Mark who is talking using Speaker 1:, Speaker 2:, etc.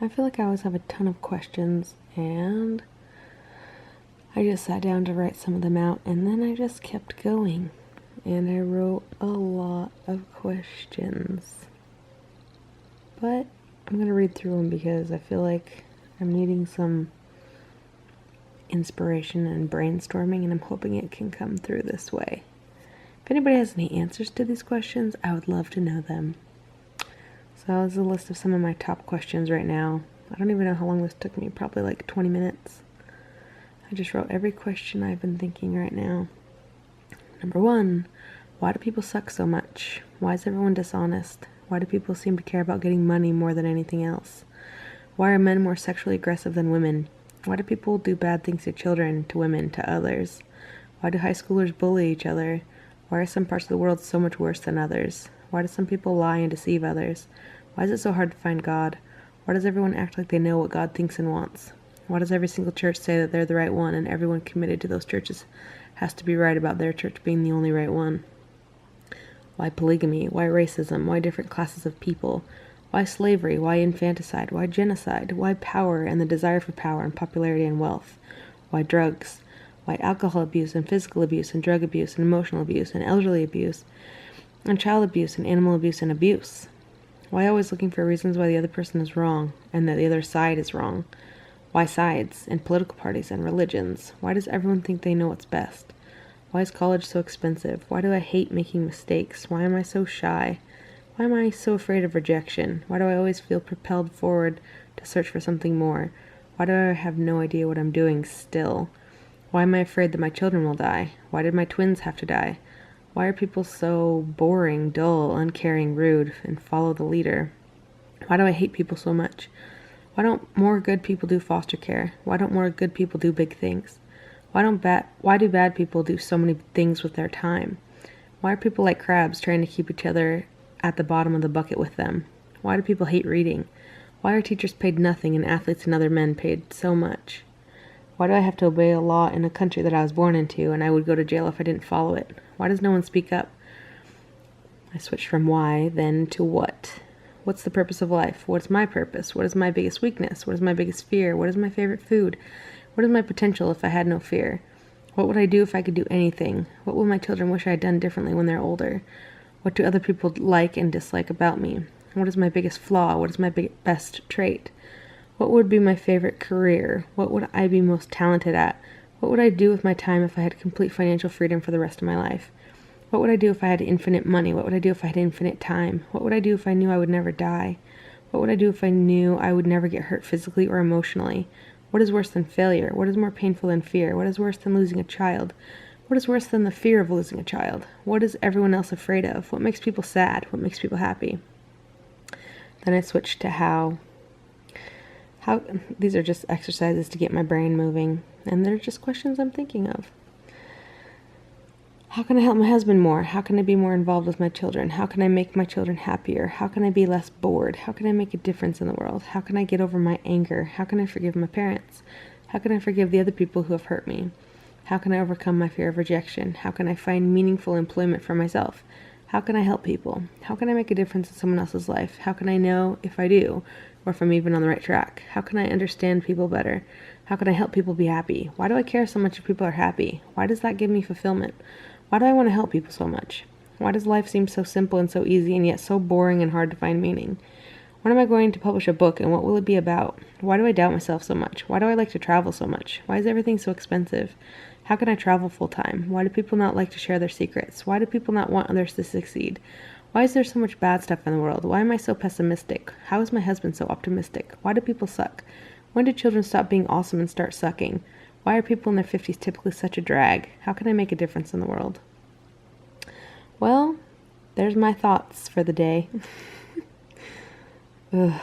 Speaker 1: I feel like I always have a ton of questions, and I just sat down to write some of them out, and then I just kept going, and I wrote a lot of questions. But I'm going to read through them because I feel like I'm needing some inspiration and brainstorming, and I'm hoping it can come through this way. If anybody has any answers to these questions, I would love to know them. So this is a list of some of my top questions right now. I don't even know how long this took me, probably like 20 minutes. I just wrote every question I've been thinking right now. Number 1, why do people suck so much? Why is everyone dishonest? Why do people seem to care about getting money more than anything else? Why are men more sexually aggressive than women? Why do people do bad things to children, to women, to others? Why do high schoolers bully each other? Why are some parts of the world so much worse than others? Why do some people lie and deceive others? Why is it so hard to find God? Why does everyone act like they know what God thinks and wants? Why does every single church say that they're the right one, and everyone committed to those churches has to be right about their church being the only right one? Why polygamy? Why racism? Why different classes of people? Why slavery? Why infanticide? Why genocide? Why power and the desire for power and popularity and wealth? Why drugs? Why alcohol abuse and physical abuse and drug abuse and emotional abuse and elderly abuse and child abuse and animal abuse and abuse? Why always looking for reasons why the other person is wrong and that the other side is wrong? Why sides and political parties and religions? Why does everyone think they know what's best? Why is college so expensive? Why do I hate making mistakes? Why am I so shy? Why am I so afraid of rejection? Why do I always feel propelled forward to search for something more? Why do I have no idea what I'm doing still? Why am I afraid that my children will die? Why did my twins have to die? Why are people so boring, dull, uncaring, rude, and follow the leader? Why do I hate people so much? Why don't more good people do foster care? Why don't more good people do big things? Why do bad people do so many things with their time? Why are people like crabs trying to keep each other at the bottom of the bucket with them? Why do people hate reading? Why are teachers paid nothing and athletes and other men paid so much? Why do I have to obey a law in a country that I was born into, and I would go to jail if I didn't follow it? Why does no one speak up? I switched from why, then, to what. What's the purpose of life? What's my purpose? What is my biggest weakness? What is my biggest fear? What is my favorite food? What is my potential if I had no fear? What would I do if I could do anything? What will my children wish I had done differently when they're older? What do other people like and dislike about me? What is my biggest flaw? What is my best trait? What would be my favorite career? What would I be most talented at? What would I do with my time if I had complete financial freedom for the rest of my life? What would I do if I had infinite money? What would I do if I had infinite time? What would I do if I knew I would never die? What would I do if I knew I would never get hurt physically or emotionally? What is worse than failure? What is more painful than fear? What is worse than losing a child? What is worse than the fear of losing a child? What is everyone else afraid of? What makes people sad? What makes people happy? Then I switched to how. These are just exercises to get my brain moving, and they're just questions I'm thinking of. How can I help my husband more? How can I be more involved with my children? How can I make my children happier? How can I be less bored? How can I make a difference in the world? How can I get over my anger? How can I forgive my parents? How can I forgive the other people who have hurt me? How can I overcome my fear of rejection? How can I find meaningful employment for myself? How can I help people? How can I make a difference in someone else's life? How can I know if I do, or if I'm even on the right track? How can I understand people better? How can I help people be happy? Why do I care so much if people are happy? Why does that give me fulfillment? Why do I want to help people so much? Why does life seem so simple and so easy and yet so boring and hard to find meaning? When am I going to publish a book, and what will it be about? Why do I doubt myself so much? Why do I like to travel so much? Why is everything so expensive? How can I travel full time? Why do people not like to share their secrets? Why do people not want others to succeed? Why is there so much bad stuff in the world? Why am I so pessimistic? How is my husband so optimistic? Why do people suck? When do children stop being awesome and start sucking? Why are people in their 50s typically such a drag? How can I make a difference in the world? Well, there's my thoughts for the day. Ugh.